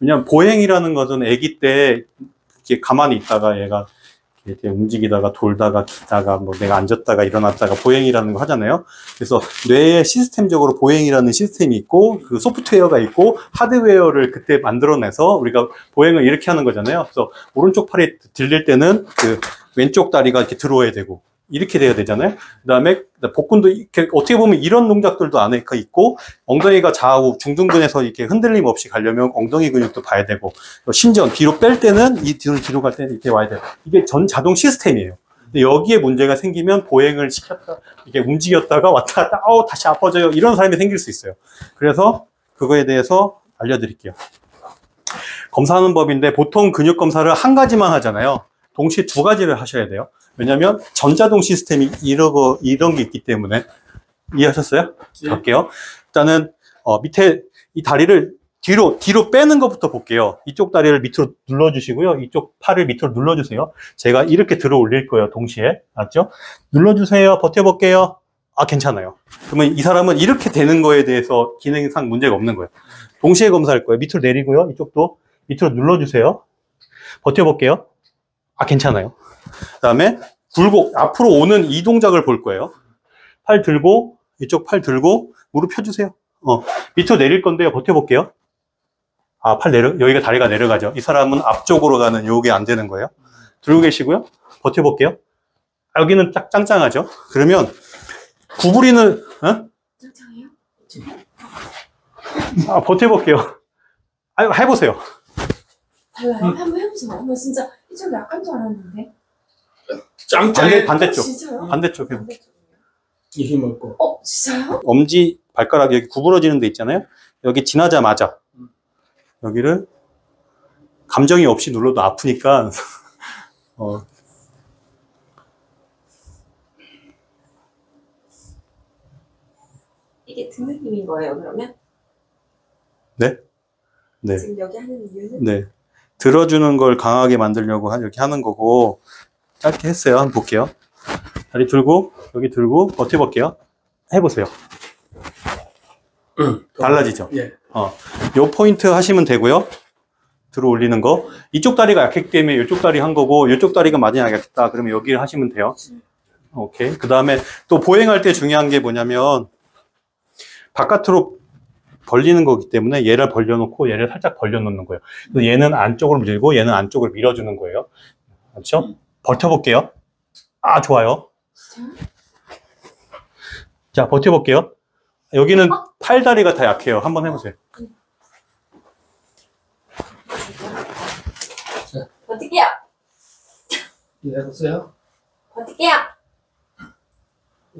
왜냐면 보행이라는 것은 아기 때 이렇게 가만히 있다가 얘가 이렇게 움직이다가 돌다가 기다가 뭐 내가 앉았다가 일어났다가 보행이라는 거 하잖아요. 그래서 뇌에 시스템적으로 보행이라는 시스템이 있고 그 소프트웨어가 있고 하드웨어를 그때 만들어내서 우리가 보행을 이렇게 하는 거잖아요. 그래서 오른쪽 팔이 들릴 때는 그 왼쪽 다리가 이렇게 들어와야 되고 이렇게 돼야 되잖아요. 그다음에 복근도 이렇게 어떻게 보면 이런 동작들도 안에 있고 엉덩이가 좌우 중둔근에서 이렇게 흔들림 없이 가려면 엉덩이 근육도 봐야 되고 심지어 뒤로 뺄 때는 이 뒤로 갈 때는 이렇게 와야 돼요. 이게 전 자동 시스템이에요. 근데 여기에 문제가 생기면 보행을 시켰다 이렇게 움직였다가 왔다 갔다 다시 아파져요. 이런 사람이 생길 수 있어요. 그래서 그거에 대해서 알려드릴게요. 검사하는 법인데 보통 근육 검사를 한 가지만 하잖아요. 동시에 두 가지를 하셔야 돼요. 왜냐면 전자동 시스템이 이런 게 있기 때문에. 이해하셨어요? 갈게요. 일단은 밑에 이 다리를 뒤로 빼는 것부터 볼게요. 이쪽 다리를 밑으로 눌러주시고요. 이쪽 팔을 밑으로 눌러주세요. 제가 이렇게 들어 올릴 거예요. 동시에. 알았죠? 눌러주세요. 버텨볼게요. 괜찮아요. 그러면 이 사람은 이렇게 되는 거에 대해서 기능상 문제가 없는 거예요. 동시에 검사할 거예요. 밑으로 내리고요. 이쪽도 밑으로 눌러주세요. 버텨볼게요. 괜찮아요. 그 다음에 굴곡, 앞으로 오는 이 동작을 볼 거예요. 팔 들고, 이쪽 팔 들고, 무릎 펴주세요. 밑으로 내릴 건데요. 버텨볼게요. 여기가 다리가 내려가죠. 이 사람은 앞쪽으로 가는 요게 안 되는 거예요. 들고 계시고요. 버텨볼게요. 여기는 딱 짱짱하죠. 그러면 구부리는, 짱짱해요? 버텨볼게요. 해보세요. 달라요? 한번 해보세요. 어머 진짜 이쪽이 약한 줄 알았는데. 짱짱해. 반대쪽. 진짜요? 반대쪽 해볼게요. 이 힘을 거. 진짜요? 엄지 발가락이 여기 구부러지는 데 있잖아요. 여기 지나자마자 여기를 감정이 없이 눌러도 아프니까 이게 드는 힘인 거예요, 그러면? 네? 네. 지금 여기 하는 이유는? 네. 들어주는 걸 강하게 만들려고 이렇게 하는 거고, 짧게 했어요. 한번 볼게요. 다리 들고, 여기 들고, 버텨볼게요. 해보세요. 달라지죠? 예. 요 포인트 하시면 되고요. 들어 올리는 거. 이쪽 다리가 약했기 때문에 이쪽 다리 한 거고, 이쪽 다리가 많이 약했다. 그러면 여기를 하시면 돼요. 오케이. 그 다음에 또 보행할 때 중요한 게 뭐냐면, 바깥으로 벌리는 거기 때문에 얘를 벌려놓고 얘를 살짝 벌려놓는 거예요. 그래서 얘는 안쪽으로 밀고 얘는 안쪽으로 밀어주는 거예요. 그렇죠? 버텨볼게요. 좋아요. 자, 버텨볼게요. 여기는 팔다리가 다 약해요. 한번 해보세요. 버틸게요. 해보세요. 버틸게요.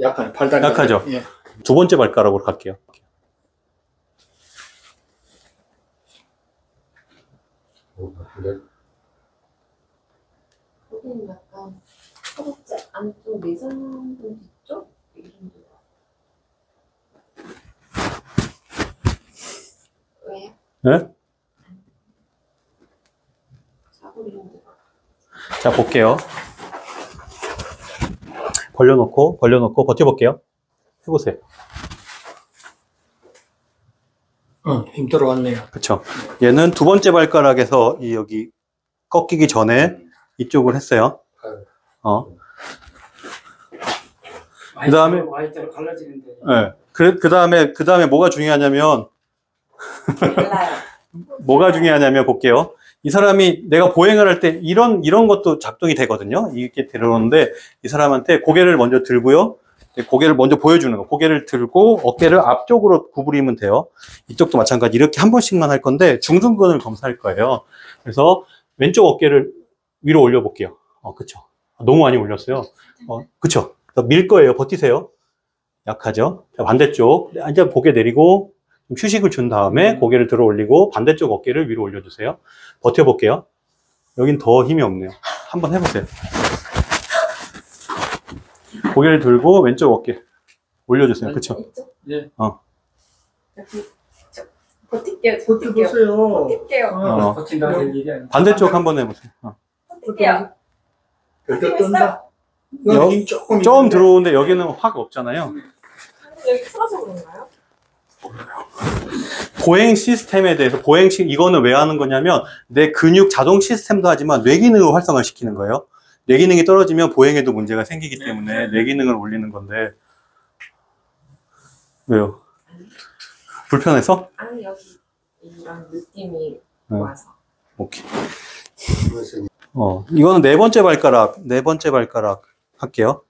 약간 팔다리. 약하죠? 예. 두 번째 발가락으로 갈게요. 여기는 약간 허벅지 안쪽 내전근 뒤쪽? 이런 데요. 왜요? 네? 자고 이런 데. 자, 볼게요. 벌려놓고 버텨볼게요. 해보세요. 힘 들어왔네요. 그쵸. 얘는 두 번째 발가락에서 여기 꺾이기 전에 이쪽을 했어요. 그 다음에, 와이트로 갈라지는데. 네. 그 다음에 뭐가 중요하냐면, 달라요. 뭐가 중요하냐면 볼게요. 이 사람이 내가 보행을 할 때 이런 것도 작동이 되거든요. 이렇게 들어오는데 이 사람한테 고개를 먼저 들고요. 고개를 먼저 보여주는 거. 고개를 들고 어깨를 앞쪽으로 구부리면 돼요. 이쪽도 마찬가지. 이렇게 한 번씩만 할 건데 중둔근을 검사할 거예요. 그래서 왼쪽 어깨를 위로 올려볼게요. 그쵸. 너무 많이 올렸어요. 그쵸. 밀 거예요. 버티세요. 약하죠. 자, 반대쪽. 이제 고개 내리고 좀 휴식을 준 다음에 고개를 들어 올리고 반대쪽 어깨를 위로 올려주세요. 버텨볼게요. 여긴 더 힘이 없네요. 한번 해보세요. 고개를 들고 왼쪽 어깨 올려주세요. 그쵸? 이쪽? 예. 여기 이쪽. 버틸게요. 보세요. 버틸게요. 버틴다는 얘기 아니에요. 반대쪽 한번 해보세요. 버틸게요. 별도 뜬다. 좀 들어오는데 여기는 확 없잖아요. 여기 틀어서 그런가요? 보행 시스템에 대해서 이거는 왜 하는 거냐면 내 근육 자동 시스템도 하지만 뇌 기능을 활성화시키는 거예요. 뇌 기능이 떨어지면 보행에도 문제가 생기기 때문에 뇌 기능을 올리는 건데 왜요? 불편해서? 아니 여기 이런 느낌이 네. 와서. 오케이. 이거는 네 번째 발가락 할게요.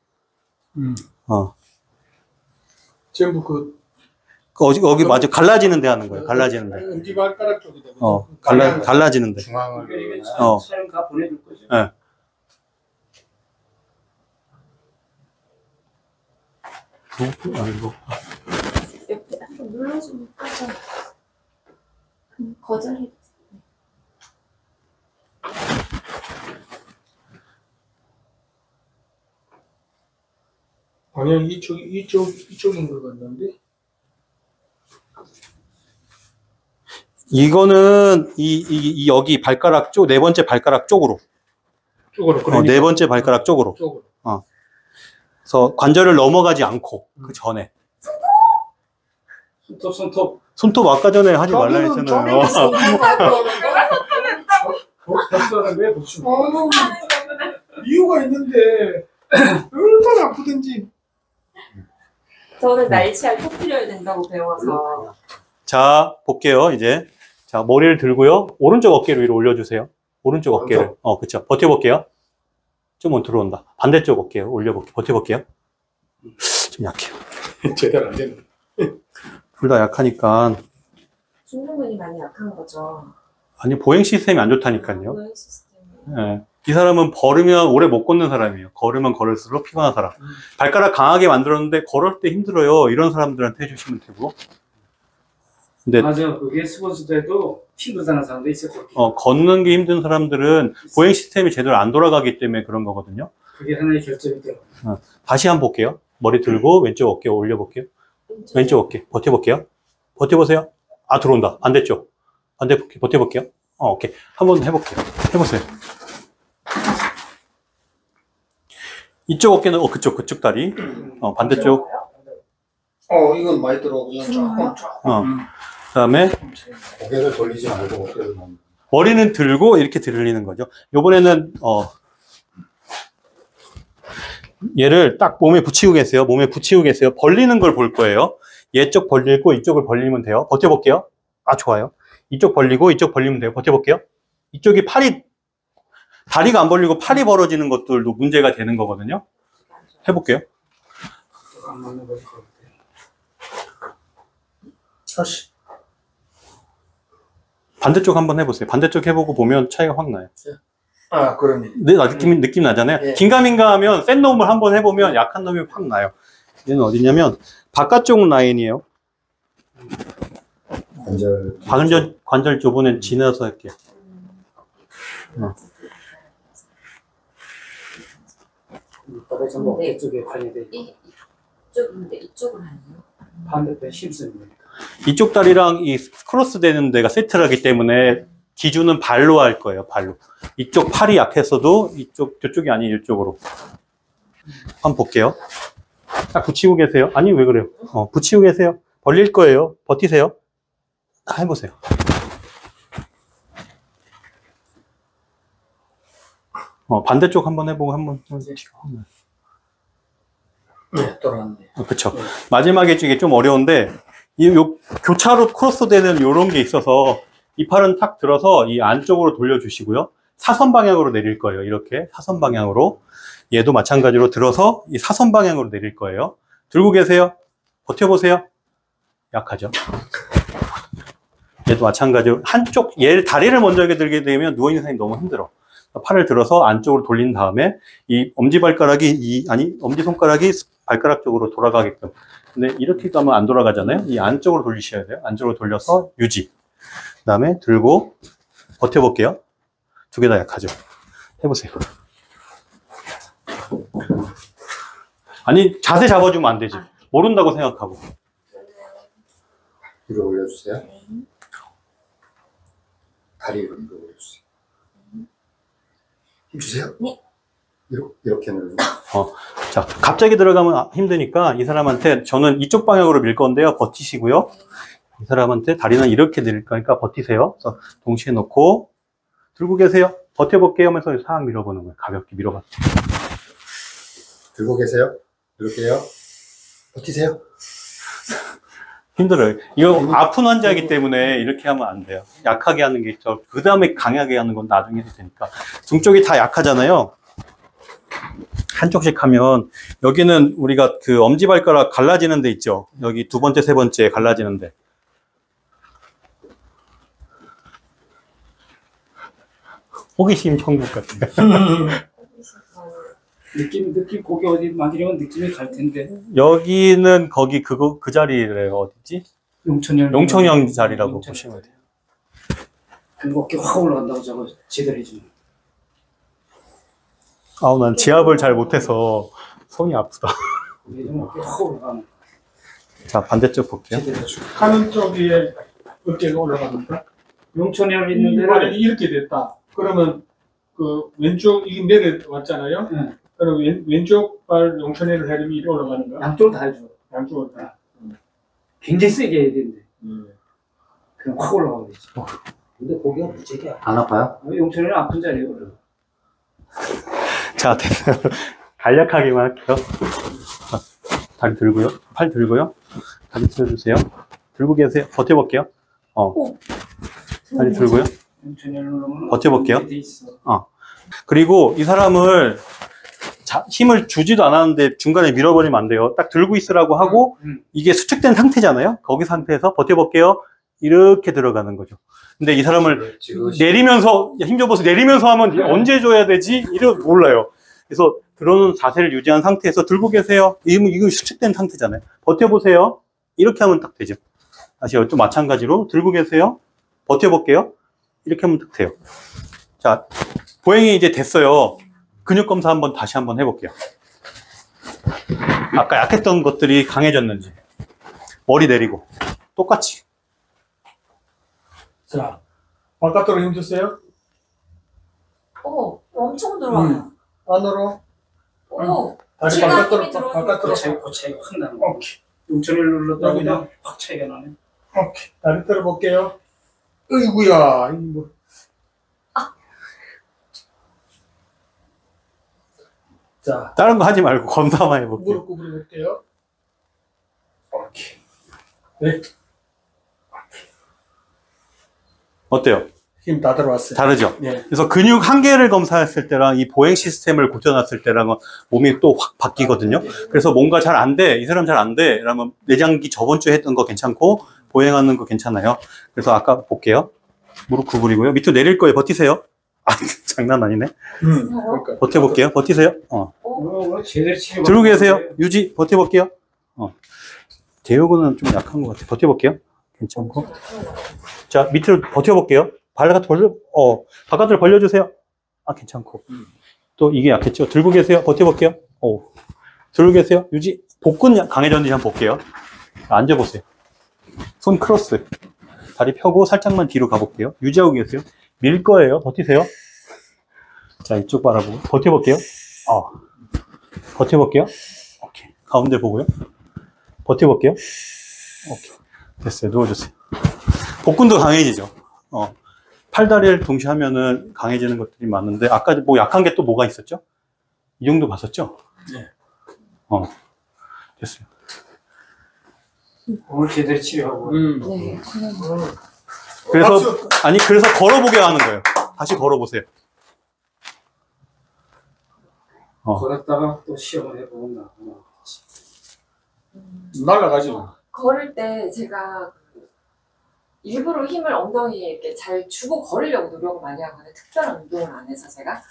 전부 그 여기 맞아 갈라지는 데 하는 거예요. 갈라지는 데. 엄지발가락 쪽이다. 갈라지는 데. 중앙을. 이게 어. 촬영 다 보내줄 거죠. 네. 아이고. 옆에 한번 눌러주면 빠져. 거절해. 방향 이쪽인 것 같는데. 이거는 여기 발가락 쪽 네 번째 발가락 쪽으로. 쪽으로. 네 번째 발가락 쪽으로. 그래서 관절을 넘어가지 않고 그 전에. 손톱 아까 전에 하지 말라 했잖아요. 복수하는데 복수. 이유가 있는데 얼마나 아프든지. 저는 날치알 터뜨려야 된다고 배워서. 자, 볼게요, 이제. 자, 머리를 들고요. 오른쪽 어깨를 위로 올려주세요. 오른쪽 어깨를. 그쵸. 버텨볼게요. 좀 들어온다. 반대쪽 어깨 올려볼게요. 버텨볼게요. 좀 약해요. 제대로 안 되는. 둘 다 약하니까. 중둔근이 많이 약한 거죠. 아니, 보행 시스템이 안 좋다니까요. 보행 시스템이. 예. 이 사람은 걸으면 오래 못 걷는 사람이에요. 걸으면 걸을수록 피곤한 사람. 발가락 강하게 만들었는데 걸을 때 힘들어요. 이런 사람들한테 해주시면 되고. 근데 맞아. 그게 스포츠도 힘들다는 사람도 있을 거예요. 걷는 게 힘든 사람들은 보행 시스템이 제대로 안 돌아가기 때문에 그런 거거든요. 그게 하나의 결정이 돼요. 다시 한번 볼게요. 머리 들고 왼쪽 어깨 올려볼게요. 왼쪽 어깨 버텨볼게요. 버텨보세요. 아, 들어온다. 반대쪽. 버텨볼게요. 오케이. 한번 해볼게요. 해보세요. 이쪽 어깨는 그쪽 다리. 반대쪽. 이건 많이 들어오고 그냥 그다음에 고개를 돌리지 말고 어깨를 머리는 들고 이렇게 들리는 거죠. 요번에는 얘를 딱 몸에 붙이고 계세요. 벌리는 걸 볼 거예요. 얘쪽 벌리고 이쪽을 벌리면 돼요. 버텨볼게요. 아, 좋아요. 이쪽 벌리고 이쪽 벌리면 돼요. 버텨볼게요. 이쪽이 다리가 안 벌리고 팔이 벌어지는 것들도 문제가 되는 거거든요. 해볼게요. 반대쪽 한번 해보세요. 반대쪽 해보고 보면 차이가 확 나요. 그러네. 네, 느낌 나잖아요. 예. 긴가민가 하면 센 놈을 한번 해보면 약한 놈이 확 나요. 얘는 어디냐면 바깥쪽 라인이에요. 관절 요번엔 지나서 할게요. 전부 어깨 쪽에 관여돼 있고 이쪽인데 이쪽은 아니에요. 반대편 힘쓰는 이쪽 다리랑 이 크로스 되는 데가 세트를 하기 때문에 기준은 발로 할 거예요. 발로. 이쪽 팔이 약했어도 저쪽이 아닌 이쪽으로. 한번 볼게요. 딱 붙이고 계세요. 아니, 왜 그래요? 붙이고 계세요. 벌릴 거예요. 버티세요. 해보세요. 반대쪽 한번 해보고 한번. 네, 돌아왔네. 그쵸. 마지막에 이게 좀 어려운데, 교차로 크로스 되는 요런 게 있어서, 이 팔은 탁 들어서 이 안쪽으로 돌려주시고요. 사선 방향으로 내릴 거예요. 이렇게 사선 방향으로. 얘도 마찬가지로 들어서 이 사선 방향으로 내릴 거예요. 들고 계세요. 버텨보세요. 약하죠. 얘도 마찬가지로 얘를 다리를 먼저 들게 되면 누워있는 사람이 너무 힘들어. 팔을 들어서 안쪽으로 돌린 다음에 이 엄지손가락이 발가락 쪽으로 돌아가게끔. 근데 이렇게 하면 안 돌아가잖아요. 이 안쪽으로 돌리셔야 돼요. 안쪽으로 돌려서 유지. 그 다음에 들고 버텨볼게요. 두 개 다 약하죠. 해보세요. 아니, 자세 잡아주면 안 되지. 모른다고 생각하고. 위로 올려주세요. 다리 위로 올려주세요. 힘 주세요. 네. 이렇게 누르면. 자, 갑자기 들어가면 힘드니까 이 사람한테 저는 이쪽 방향으로 밀 건데요. 버티시고요. 이 사람한테 다리는 이렇게 내릴 거니까 버티세요. 그래서 동시에 놓고 들고 계세요. 버텨볼게요 하면서 싹 밀어보는 거예요. 가볍게 밀어봐. 들고 계세요. 이렇게요. 버티세요. 힘들어요. 이거 아픈 환자이기 때문에 이렇게 하면 안 돼요. 약하게 하는 게 있죠. 그 다음에 강하게 하는 건 나중에 해도 되니까. 등 쪽이 다 약하잖아요. 한쪽씩 하면 여기는 우리가 그 엄지발가락 갈라지는 데 있죠. 여기 두 번째, 세 번째 갈라지는 데. 호기심 천국 같아요. 느낌 거기 어디 만지면 느낌이 갈 텐데. 여기는 거기 그 자리래요. 어디지? 용천형 자리라고 용천형. 보시면 돼요. 그리고 어깨 확 올라간다고 저거 제대로 해주면. 아우, 난 지압을 잘 못해서 손이 아프다. 요즘 어깨 확 올라가는. 자, 반대쪽 볼게요. 제대로 해주고. 하는 쪽 위에 어깨가 올라갑니까? 용천형 있는 만약에 데는 이렇게 됐다. 그러면 그 왼쪽 이게 내려왔잖아요. 네. 그럼 왼쪽 발 용천회를 하려면 이리 올라가는 거야? 양쪽으로 다 해줘. 양쪽으로 다. 굉장히 세게 해야 되는데. 그냥 확 올라가고 있지. 근데 거기가 무지개 안 아파요? 용천이는 아픈 자리예요. 그래. 자, 됐어요. 간략하게만 할게요. 자, 다리 들고요. 팔 들고요. 다리 들어주세요. 들고 계세요. 버텨볼게요. 다리 들고요. 용천이는 버텨볼게요. 돼 있어. 그리고 이 사람을 힘을 주지도 않았는데 중간에 밀어버리면 안 돼요. 딱 들고 있으라고 하고 이게 수축된 상태잖아요. 거기 상태에서 버텨볼게요. 이렇게 들어가는 거죠. 근데 이 사람을 지금 내리면서 힘 줘봐서 내리면서 하면 언제 줘야 되지? 몰라요. 그래서 들어오는 자세를 유지한 상태에서 들고 계세요. 이거 수축된 상태잖아요. 버텨보세요. 이렇게 하면 딱 되죠. 다시 또 마찬가지로 들고 계세요. 버텨볼게요. 이렇게 하면 딱 돼요. 자, 보행이 이제 됐어요. 근육 검사 다시 한번 해볼게요. 아까 약했던 것들이 강해졌는지. 머리 내리고 똑같이. 자, 바깥으로 힘 주세요. 엄청 들어와요. 안으로. 오, 다시 지금 바깥으로, 힘이 들어오는 바깥으로. 그 차이가 확 나는 거야. 오케이. 용천을 눌렀다 여기다. 그냥 확 차이가 나네. 오케이. 다리 들어볼게요. 으이구야. 뭐. 자, 다른 거 하지 말고 검사만 해볼게요. 무릎 구부려 볼게요. 오케이. 네. 어때요? 힘 다 들어왔어요. 다르죠? 네. 그래서 근육 한계를 검사했을 때랑 이 보행 시스템을 고쳐놨을 때랑은 몸이 또 확 바뀌거든요. 그래서 뭔가 잘 안 돼. 이 사람 잘 안 돼. 그러면 내장기 저번 주에 했던 거 괜찮고 보행하는 거 괜찮아요. 그래서 아까 볼게요. 무릎 구부리고요. 밑으로 내릴 거예요. 버티세요. 아, 장난 아니네. 그러니까. 버텨볼게요. 버티세요. 제대로 치료. 들고 계세요. 유지. 버텨볼게요. 대우고는 좀 약한 것 같아요. 버텨볼게요. 괜찮고. 자, 밑으로 버텨볼게요. 바깥으로 벌려주세요. 아, 괜찮고. 또 이게 약했죠? 들고 계세요. 버텨볼게요. 들고 계세요. 유지. 복근 강해졌는지 한번 볼게요. 앉아보세요. 손 크로스. 다리 펴고 살짝만 뒤로 가볼게요. 유지하고 계세요. 밀 거예요. 버티세요. 자, 이쪽 바라보고. 버텨볼게요. 버텨볼게요. 오케이. 가운데 보고요. 버텨볼게요. 오케이. 됐어요. 누워주세요. 복근도 강해지죠. 팔다리를 동시에 하면은 강해지는 것들이 많은데, 아까 뭐 약한 게 또 뭐가 있었죠? 이 정도 봤었죠? 네. 됐어요. 오늘 제대로 치료하고. 네. 그래서 걸어보게 하는 거예요. 다시 걸어보세요. 걸었다가 또 시험을 해보면 나. 날라가지. 걸을 때 제가 일부러 힘을 엉덩이에 이렇게 잘 주고 걸으려고 노력을 많이 하거든요. 특별한 운동을 안 해서 제가.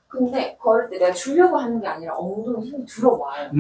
근데 걸을 때 내가 주려고 하는 게 아니라 엉덩이 힘이 들어와요.